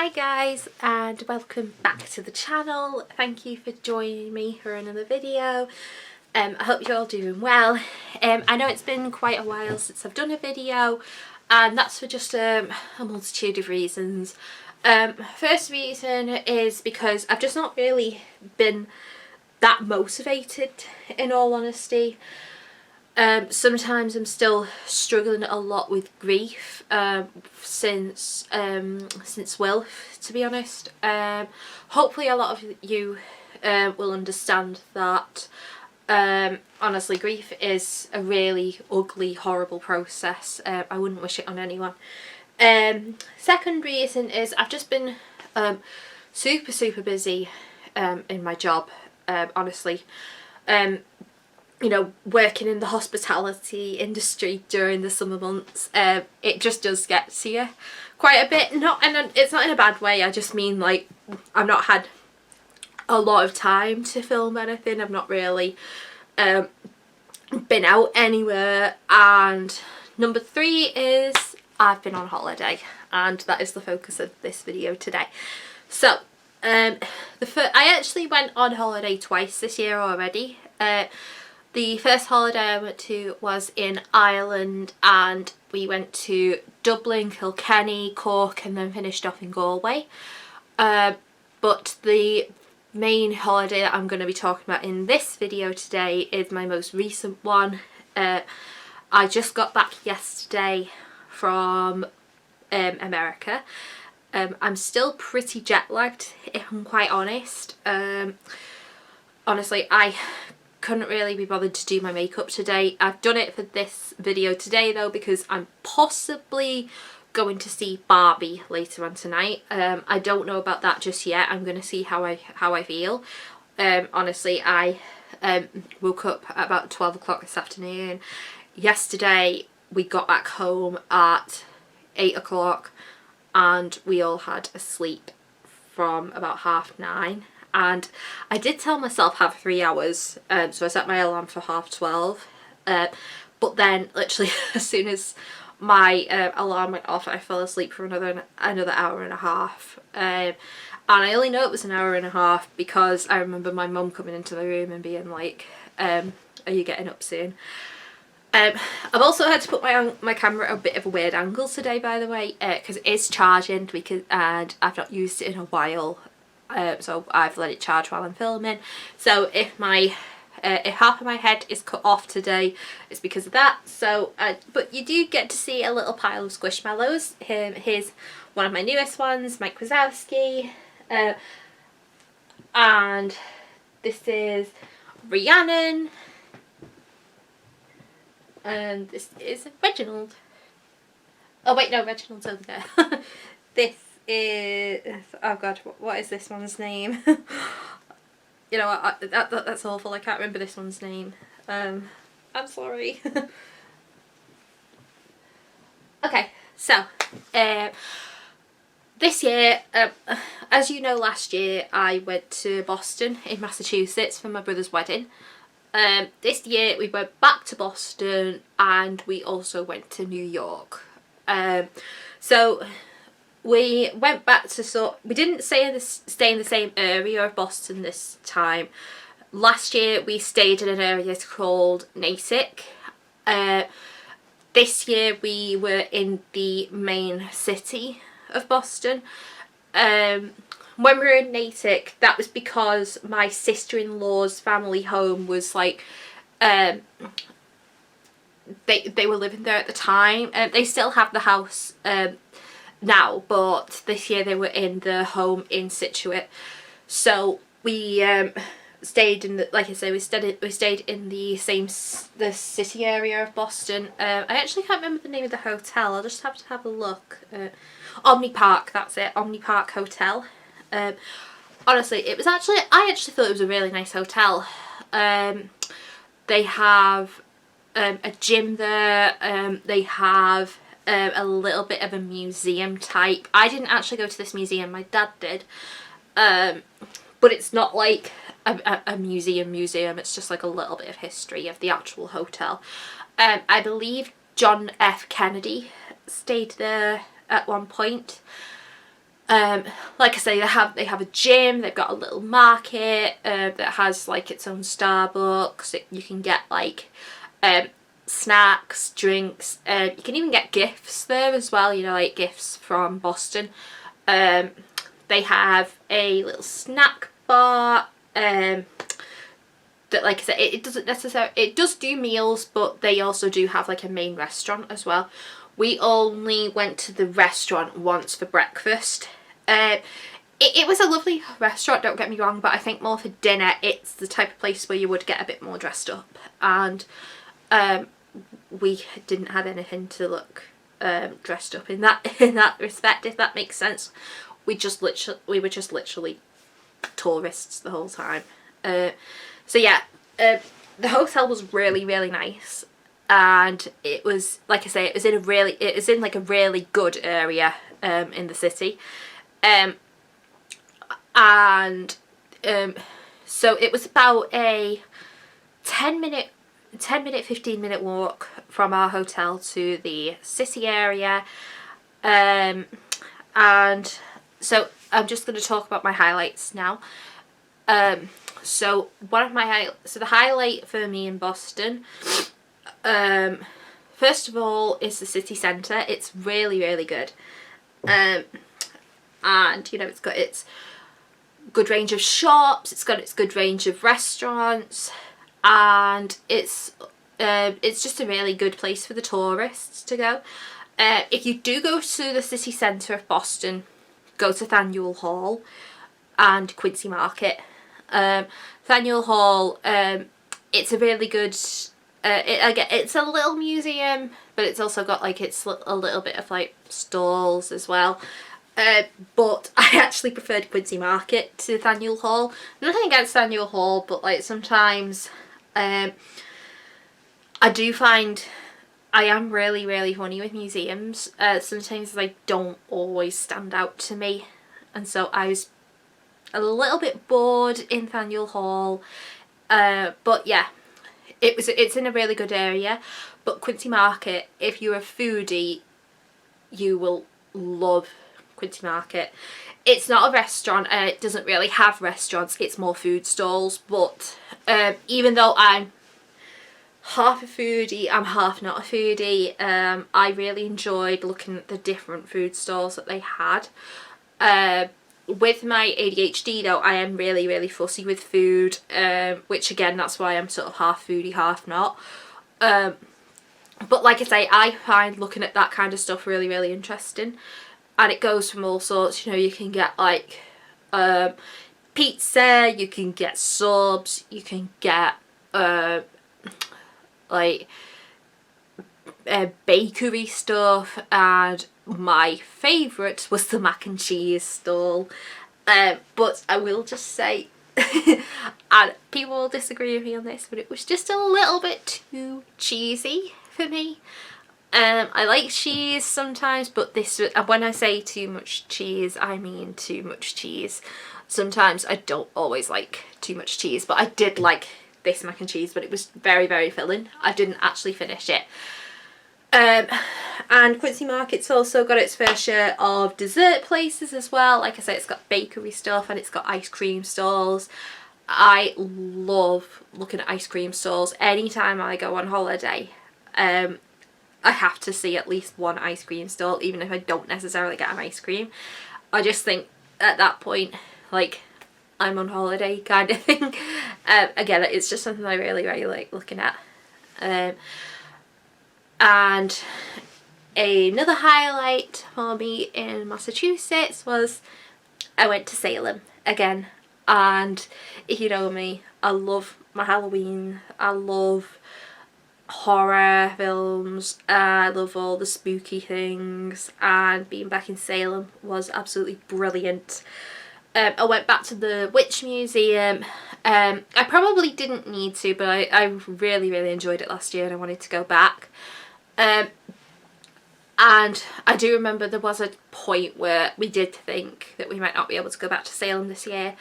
Hi guys, and welcome back to the channel. Thank you for joining me for another video. I hope you're all doing well. I know it's been quite a while since I've done a video, and that's for just a multitude of reasons. First reason is because I've just not really been that motivated, in all honesty. Sometimes I'm still struggling a lot with grief since Wilf, to be honest. Hopefully a lot of you will understand that honestly grief is a really ugly, horrible process. I wouldn't wish it on anyone. Second reason is I've just been super busy in my job, honestly. You know, working in the hospitality industry during the summer months, it just does get to you quite a bit. It's not in a bad way, I just mean like I've not had a lot of time to film anything. I've not really been out anywhere. And number three is I've been on holiday, and that is the focus of this video today. So I actually went on holiday twice this year already. The first holiday I went to was in Ireland, and we went to Dublin, Kilkenny, Cork, and then finished off in Galway. But the main holiday that I'm going to be talking about in this video today is my most recent one. I just got back yesterday from America. I'm still pretty jet lagged, if I'm quite honest. Honestly, I couldn't really be bothered to do my makeup today. I've done it for this video today though because I'm possibly going to see Barbie later on tonight. I don't know about that just yet. I'm going to see how I feel. Honestly, I woke up at about 12 o'clock this afternoon. Yesterday we got back home at 8 o'clock and we all had a sleep from about 9:30. And I did tell myself have 3 hours, so I set my alarm for 12:30, but then literally as soon as my alarm went off I fell asleep for another hour and a half, and I only know it was an hour and a half because I remember my mum coming into the room and being like, are you getting up soon? I've also had to put my camera at a bit of a weird angle today, by the way, because it is charging, and I've not used it in a while. So I've let it charge while I'm filming. So if half of my head is cut off today, it's because of that. So, but you do get to see a little pile of Squishmallows. Here's one of my newest ones, Mike Wazowski, and this is Rhiannon, and this is Reginald. Oh wait, no, Reginald's over there. This is, oh god, what is this one's name? You know what, that's awful, I can't remember this one's name. I'm sorry. Okay, so this year, as you know, last year I went to Boston in Massachusetts for my brother's wedding. This year we went back to Boston and we also went to New York. So we went back to we didn't stay in the same area of Boston this time. Last year we stayed in an area called Natick. This year we were in the main city of Boston. When we were in Natick, that was because my sister-in-law's family home was like, they were living there at the time. They still have the house now, but this year they were in the home in Scituate. So we stayed in the, like I say, we stayed in the city area of Boston. I actually can't remember the name of the hotel. I'll just have to have a look. Omni Park, that's it, Omni Park Hotel. Honestly, I actually thought it was a really nice hotel. They have a gym there. They have a little bit of a museum type. I didn't actually go to this museum, my dad did, but it's not like a museum, it's just like a little bit of history of the actual hotel. I believe John F. Kennedy stayed there at one point. Like I say, they have a gym, they've got a little market that has like its own Starbucks. You can get like snacks, drinks, you can even get gifts there as well, you know, like gifts from Boston. They have a little snack bar that, like I said, it doesn't necessarily, it does do meals, but they also do have like a main restaurant as well. We only went to the restaurant once for breakfast. It was a lovely restaurant, don't get me wrong, but I think more for dinner it's the type of place where you would get a bit more dressed up, and we didn't have anything to look dressed up in that respect, if that makes sense. We were just literally tourists the whole time. So yeah, the hotel was really, really nice, and it was, like I say, it was in like a really good area in the city, and so it was about a 15-minute walk from our hotel to the city area, and so I'm just going to talk about my highlights now. So the highlight for me in Boston, first of all, is the city centre. It's really, really good, and you know, it's got its good range of shops, it's got its good range of restaurants, and it's just a really good place for the tourists to go. If you do go to the city centre of Boston, go to Faneuil Hall and Quincy Market. Faneuil Hall, it's a really good, it's a little museum, but it's also got like a little bit of like stalls as well. But I actually preferred Quincy Market to Faneuil Hall. Nothing against Faneuil Hall, but like sometimes I do find I am really, really funny with museums. Sometimes they don't always stand out to me, and so I was a little bit bored in Faneuil Hall. But yeah, it's in a really good area. But Quincy Market, if you're a foodie, you will love Quincy Market. It's not a restaurant, and it doesn't really have restaurants, it's more food stalls, but even though I'm half a foodie, I'm half not a foodie, I really enjoyed looking at the different food stalls that they had. With my ADHD though, I am really, really fussy with food, which again, that's why I'm sort of half foodie, half not. But like I say, I find looking at that kind of stuff really, really interesting. And it goes from all sorts, you know, you can get like pizza, you can get subs, you can get like bakery stuff, and my favourite was the mac and cheese stall. But I will just say, and people will disagree with me on this, but it was just a little bit too cheesy for me. I like cheese sometimes, but when I say too much cheese, I mean too much cheese. Sometimes I don't always like too much cheese, but I did like this mac and cheese, but it was very, very filling. I didn't actually finish it. And Quincy Market's also got its fair share of dessert places as well. Like I said, it's got bakery stuff and it's got ice cream stalls. I love looking at ice cream stalls. Anytime I go on holiday, I have to see at least one ice cream stall, even if I don't necessarily get an ice cream. I just think at that point, like, I'm on holiday kind of thing. Again, it's just something I really, really like looking at. And another highlight for me in Massachusetts was I went to Salem again. And if you know me, I love my Halloween, I love horror films, I love all the spooky things, and being back in Salem was absolutely brilliant. I went back to the Witch Museum. I probably didn't need to, but I really, really enjoyed it last year and I wanted to go back. And I do remember there was a point where we did think that we might not be able to go back to Salem this year.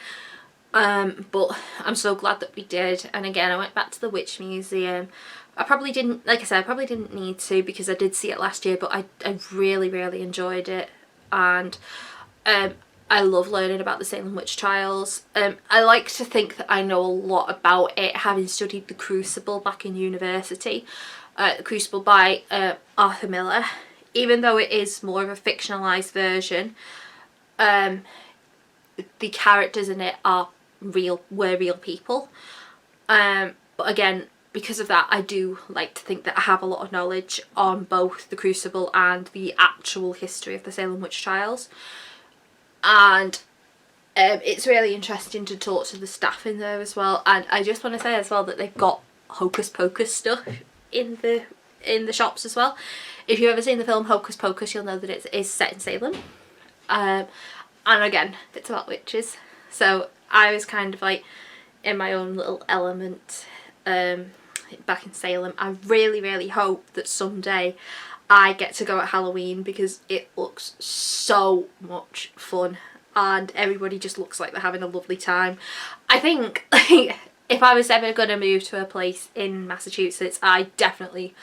But I'm so glad that we did. And again, I went back to the Witch Museum. I probably didn't, like I said, I probably didn't need to because I did see it last year, but I really, really enjoyed it. And I love learning about the Salem witch trials. I like to think that I know a lot about it, having studied The Crucible back in university. The Crucible by Arthur Miller. Even though it is more of a fictionalised version, the characters in it were real people. But again, because of that, I do like to think that I have a lot of knowledge on both The Crucible and the actual history of the Salem witch trials. And it's really interesting to talk to the staff in there as well. And I just want to say as well that they've got Hocus Pocus stuff in the shops as well. If you've ever seen the film Hocus Pocus, you'll know that it is set in Salem. And again, it's about witches. So I was kind of like in my own little element back in Salem. I really hope that someday I get to go at Halloween, because it looks so much fun and everybody just looks like they're having a lovely time. I think if I was ever going to move to a place in Massachusetts, I definitely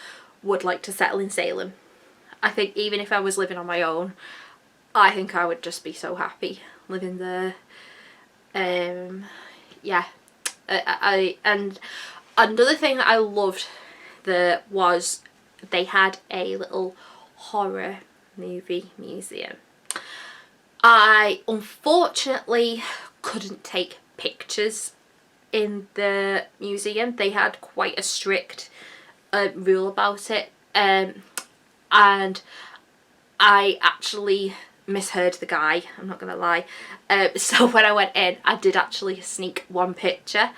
would like to settle in Salem. I think even if I was living on my own, I think I would just be so happy living there. Yeah. And another thing that I loved there was they had a little horror movie museum. I unfortunately couldn't take pictures in the museum. They had quite a strict rule about it, and I actually misheard the guy, I'm not gonna lie. So when I went in, I did actually sneak one picture.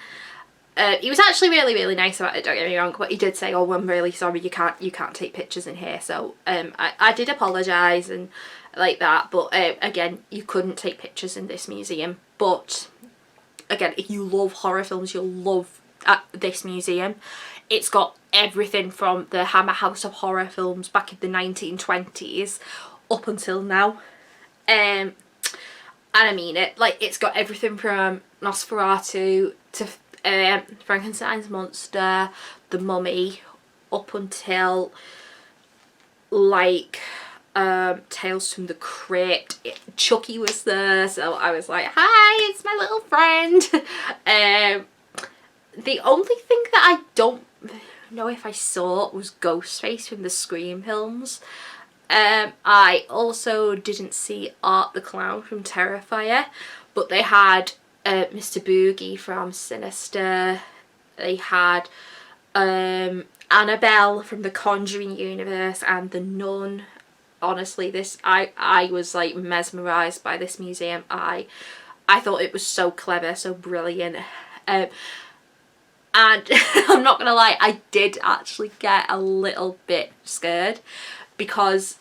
He was actually really nice about it, don't get me wrong, but he did say, oh, I'm really sorry, you can't take pictures in here. So I did apologise and like that, but again, you couldn't take pictures in this museum. But again, if you love horror films, you'll love this museum. It's got everything from the Hammer House of Horror films back in the 1920s up until now. And I mean it, like, it's got everything from Nosferatu to Frankenstein's monster, The Mummy, up until like Tales from the Crypt. Chucky was there, so I was like, hi, it's my little friend. The only thing that I don't know if I saw was Ghostface from the Scream films. I also didn't see Art the Clown from Terrifier, but they had Mr. Boogie from Sinister. They had Annabelle from the Conjuring universe and The Nun. Honestly, I was like mesmerised by this museum. I thought it was so clever, so brilliant. And I'm not gonna lie, I did actually get a little bit scared, because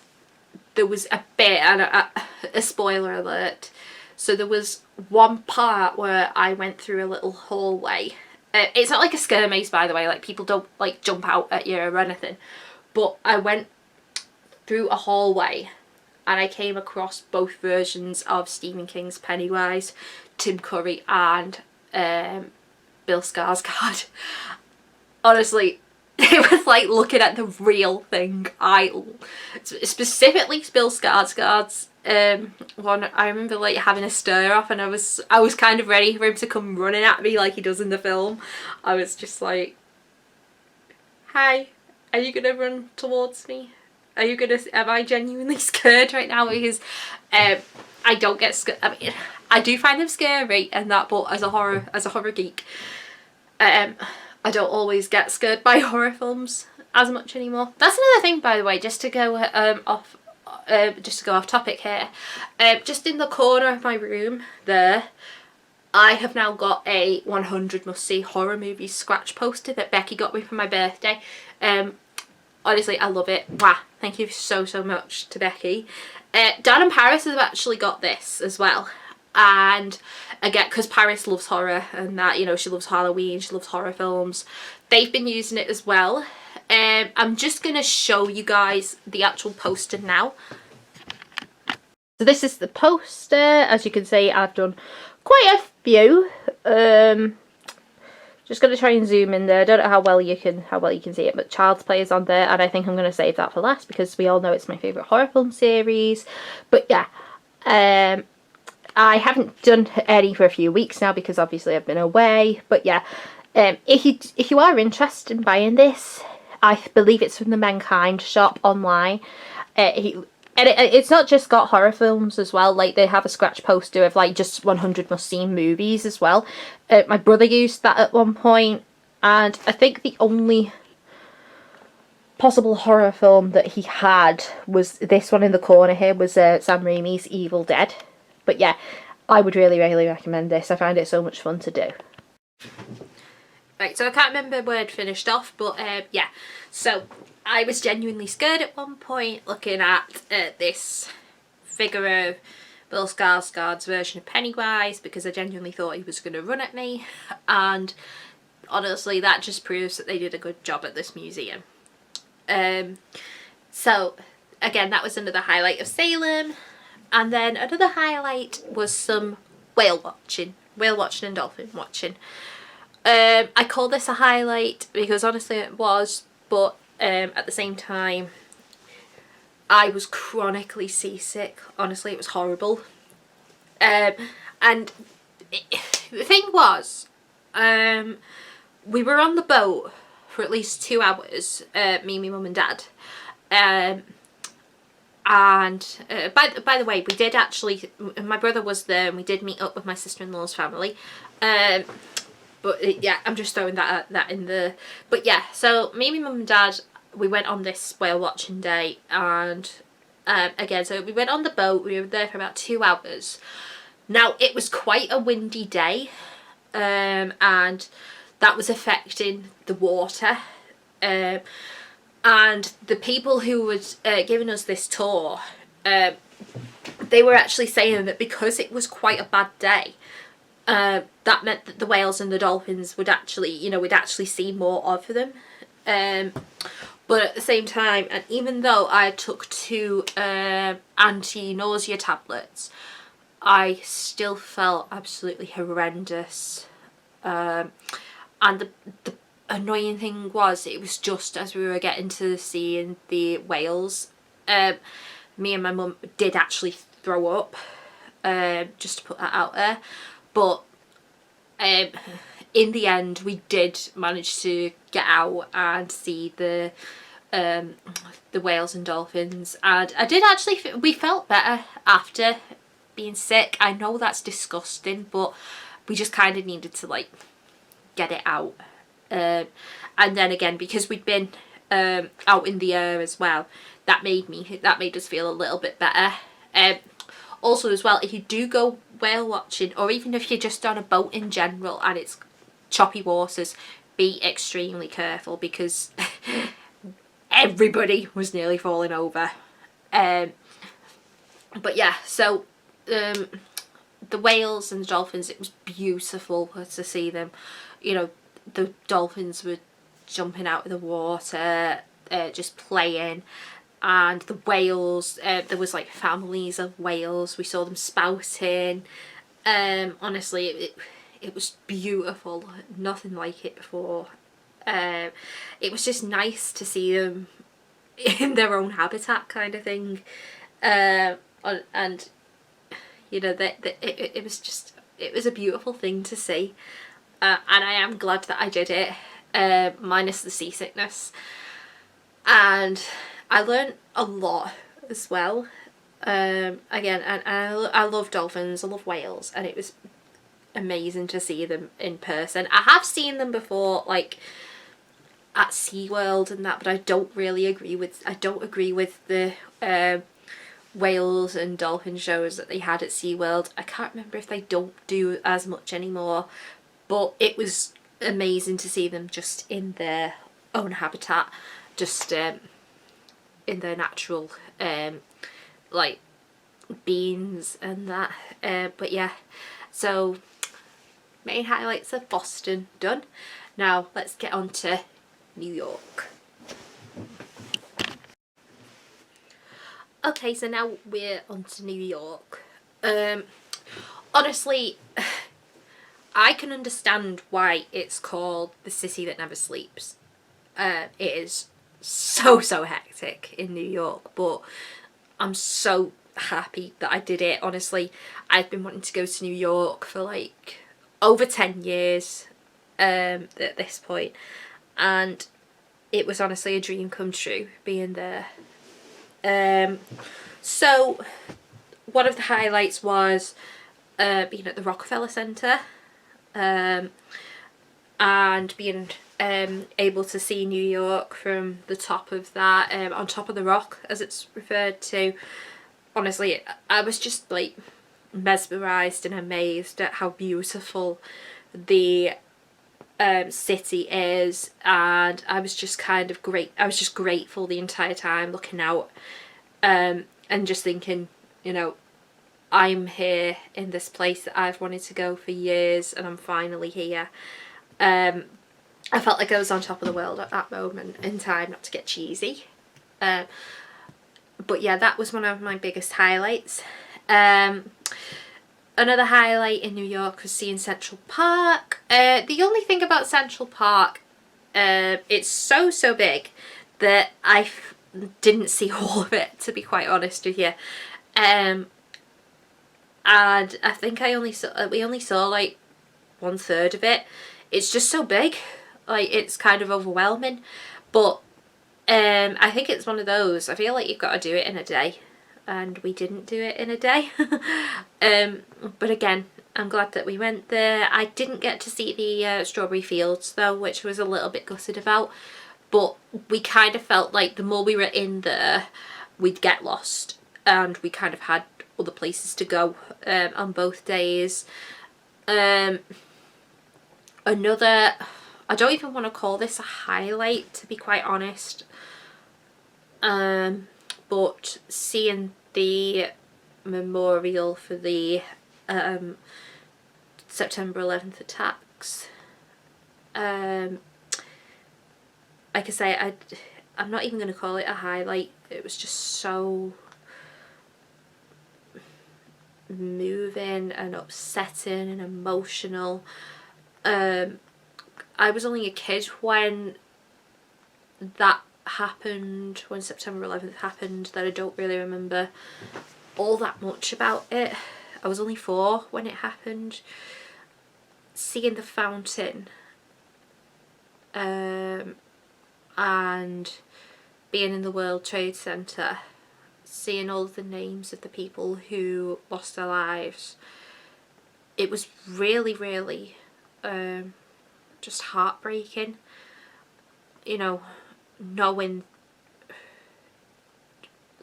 there was a bit, and a spoiler alert, so there was one part where I went through a little hallway. It's not like a scare maze, by the way, like people don't like jump out at you or anything, but I went through a hallway and I came across both versions of Stephen King's Pennywise, Tim Curry and Bill Skarsgård. Honestly, it was like looking at the real thing. Specifically Bill Skarsgård's one, I remember like having a stare off, and I was kind of ready for him to come running at me like he does in the film. I was just like, hi, are you gonna run towards me? Am I genuinely scared right now? Because I don't get scared. I mean, I do find them scary and that, but as a horror geek, I don't always get scared by horror films as much anymore. That's another thing, by the way, just to go off topic here. Just in the corner of my room there, I have now got a 100 must see horror movies scratch poster that Becky got me for my birthday. Honestly, I love it. Wow, thank you so much to Becky. Dan and Paris have actually got this as well. And again, because Paris loves horror and that, you know, she loves Halloween, she loves horror films, they've been using it as well. I'm just going to show you guys the actual poster now. So this is the poster. As you can see, I've done quite a few. Just going to try and zoom in there. I don't know how well you can see it, but Child's Play is on there, and I think I'm going to save that for last because we all know it's my favourite horror film series. But yeah, I haven't done any for a few weeks now because obviously I've been away. But yeah, if you are interested in buying this, I believe it's from the Mankind shop online. It's not just got horror films as well. Like, they have a scratch poster of like just 100 must-see movies as well. My brother used that at one point, and I think the only possible horror film that he had was this one in the corner here, was Sam Raimi's Evil Dead. But yeah, I would really, really recommend this. I find it so much fun to do. Right, so I can't remember where I'd finished off, but yeah. So I was genuinely scared at one point looking at this figure of Bill Skarsgård's version of Pennywise, because I genuinely thought he was going to run at me. And honestly, that just proves that they did a good job at this museum. So again, that was another highlight of Salem. And then another highlight was some whale watching and dolphin watching. I call this a highlight because honestly it was, but at the same time I was chronically seasick. Honestly, it was horrible. And the thing was, we were on the boat for at least 2 hours, me, my mum and dad. And by the way, we did actually, my brother was there and we did meet up with my sister-in-law's family. But yeah, I'm just throwing that in the. But yeah, so me, my mum and dad, we went on this whale watching day, and again, so we went on the boat. We were there for about 2 hours. Now, it was quite a windy day, and that was affecting the water. And the people who were giving us this tour, they were actually saying that because it was quite a bad day, that meant that the whales and the dolphins would actually, you know, we'd actually see more of them. But at the same time, and even though I took 2 anti-nausea tablets, I still felt absolutely horrendous. And the annoying thing was, it was just as we were getting to the sea and the whales, me and my mum did actually throw up, just to put that out there. But in the end, we did manage to get out and see the whales and dolphins, and I did actually we felt better after being sick. I know that's disgusting, but we just kind of needed to like get it out. And then again, because we'd been out in the air as well, that made us feel a little bit better. Also as well, if you do go whale watching, or even if you're just on a boat in general and it's choppy waters, be extremely careful, because everybody was nearly falling over. But yeah, so the whales and the dolphins, it was beautiful to see them. You know, the dolphins were jumping out of the water, just playing. And the whales, there was like families of whales, we saw them spouting. Honestly, it was beautiful, nothing like it before. It was just nice to see them in their own habitat, kind of thing. And you know, it was a beautiful thing to see. And I am glad that I did it, minus the seasickness. And I learned a lot as well. Again, and I love dolphins, I love whales, and it was amazing to see them in person. I have seen them before, like at SeaWorld and that, but I don't agree with the whales and dolphin shows that they had at SeaWorld. I can't remember if they don't do as much anymore, but it was amazing to see them just in their own habitat, just in their natural like beings and that. But yeah, so main highlights of Boston done. Now let's get on to New York. Okay, so now we're on to New York. Honestly, I can understand why it's called the city that never sleeps. It is so hectic in New York, but I'm so happy that I did it. Honestly, I've been wanting to go to New York for like over 10 years at this point, and it was honestly a dream come true being there. So one of the highlights was being at the Rockefeller Center, and being able to see New York from the top of that, on top of the rock as it's referred to. Honestly, I was just like mesmerised and amazed at how beautiful the city is, and I was just kind of grateful the entire time looking out, and just thinking, you know, I'm here in this place that I've wanted to go for years, and I'm finally here. I felt like I was on top of the world at that moment in time, not to get cheesy. But yeah, that was one of my biggest highlights. Another highlight in New York was seeing Central Park. The only thing about Central Park, it's so big that I didn't see all of it, to be quite honest with you. And I think we only saw like 1/3 of it. It's just so big, like it's kind of overwhelming. But I think it's one of those, I feel like you've got to do it in a day, and we didn't do it in a day. But again, I'm glad that we went there. I didn't get to see the strawberry fields though, which I was a little bit gutted about, but we kind of felt like the more we were in there, we'd get lost, and we kind of had other places to go on both days. Another, I don't even want to call this a highlight, to be quite honest, but seeing the memorial for the September 11th attacks, like I say, I'm not even going to call it a highlight. It was just so moving and upsetting and emotional. I was only a kid when that happened, when September 11th happened, that I don't really remember all that much about it. I was only 4 when it happened. Seeing the fountain and being in the World Trade Center, seeing all of the names of the people who lost their lives, it was really just heartbreaking, you know, knowing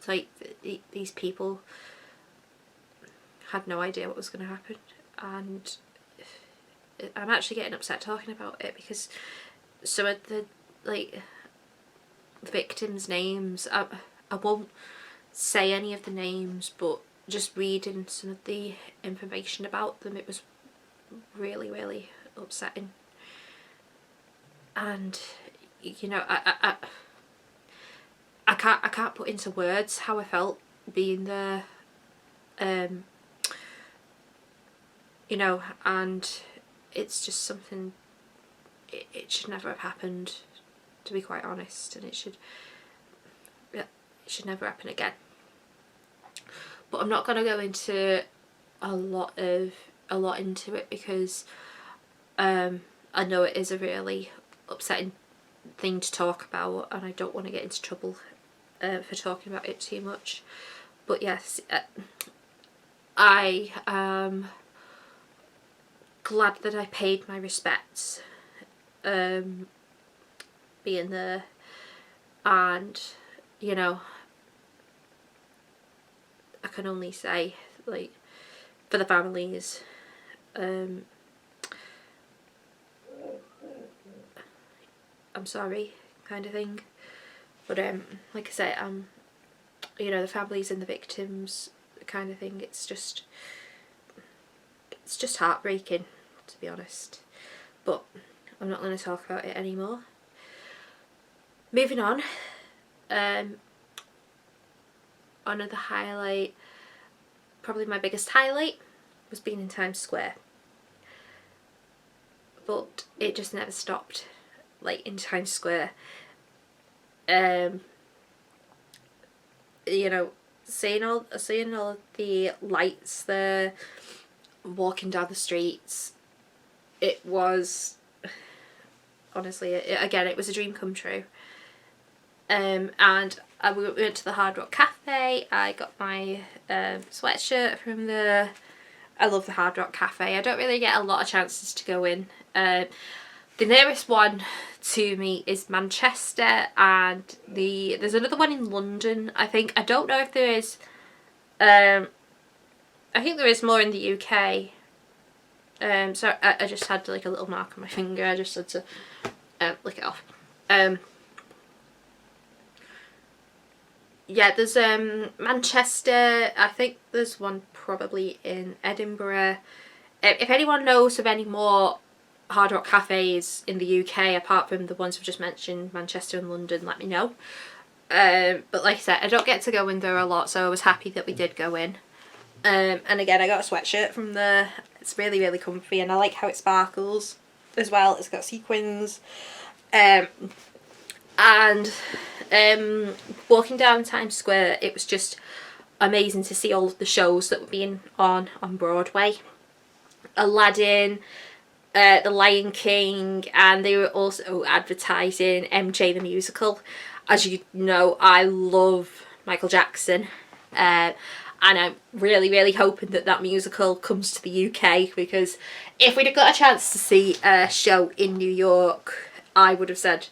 like these people had no idea what was going to happen. And I'm actually getting upset talking about it, because some of the victims' names, I won't say any of the names, but just reading some of the information about them, it was really upsetting. And you know, I can't put into words how I felt being there, you know, and it's just something, it should never have happened, to be quite honest, and it should never happen again. But I'm not going to go into a lot into it, because I know it is a really upsetting thing to talk about, and I don't want to get into trouble for talking about it too much. But yes, I am glad that I paid my respects being there, and you know, I can only say, like, for the families, I'm sorry, kind of thing. But like I say, you know, the families and the victims, kind of thing, it's just heartbreaking, to be honest. But I'm not going to talk about it anymore. Moving on. Another highlight, probably my biggest highlight, was being in Times Square. But it just never stopped, like, in Times Square. You know, seeing all of the lights there, walking down the streets, it was honestly, again, it was a dream come true. And we went to the Hard Rock Cafe. I got my sweatshirt from there. I love the Hard Rock Cafe. I don't really get a lot of chances to go in. The nearest one to me is Manchester, and there's another one in London, I think. I don't know if there is. I think there is more in the UK. So I just had like a little mark on my finger. I just had to lick it off. Yeah, there's Manchester. I think there's one probably in Edinburgh. If anyone knows of any more Hard Rock cafes in the UK apart from the ones we've just mentioned, Manchester and London, let me know. But like I said, I don't get to go in there a lot, so I was happy that we did go in. And again, I got a sweatshirt from there. It's really, really comfy, and I like how it sparkles as well. It's got sequins. And walking down Times Square, it was just amazing to see all of the shows that were being on Broadway. Aladdin, The Lion King, and they were also advertising MJ the Musical. As you know, I love Michael Jackson, and I'm really, really hoping that that musical comes to the UK, because if we'd have got a chance to see a show in New York, I would have said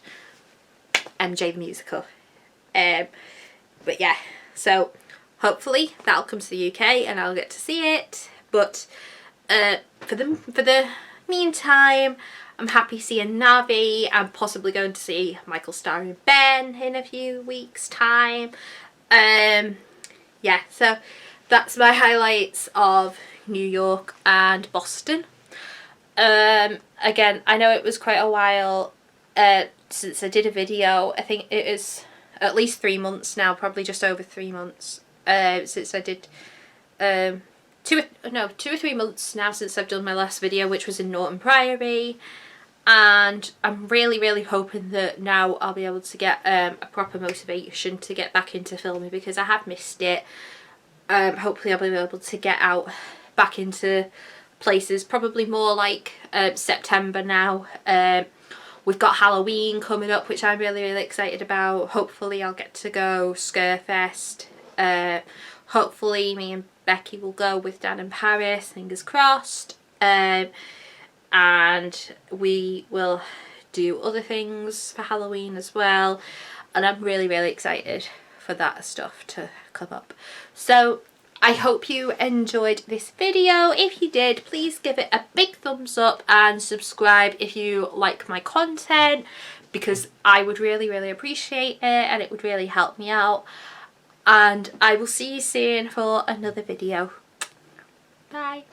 MJ the Musical. But yeah, so hopefully that'll come to the UK and I'll get to see it. But for the meantime, I'm happy seeing Navi. I'm possibly going to see Michael starring Ben in a few weeks' time. Yeah, so that's my highlights of New York and Boston. Again, I know it was quite a while since I did a video. I think it is at least 3 months now, probably just over 3 months since I did 2 or 3 months now since I've done my last video, which was in Norton Priory. And I'm really, really hoping that now I'll be able to get a proper motivation to get back into filming, because I have missed it. Hopefully I'll be able to get out back into places, probably more like September now. We've got Halloween coming up, which I'm really, really excited about. Hopefully I'll get to go Scarefest. Hopefully me and Becky will go with Dan and Paris, fingers crossed. And we will do other things for Halloween as well. And I'm really, really excited for that stuff to come up. So I hope you enjoyed this video. If you did, please give it a big thumbs up and subscribe if you like my content, because I would really, really appreciate it and it would really help me out. And I will see you soon for another video. Bye.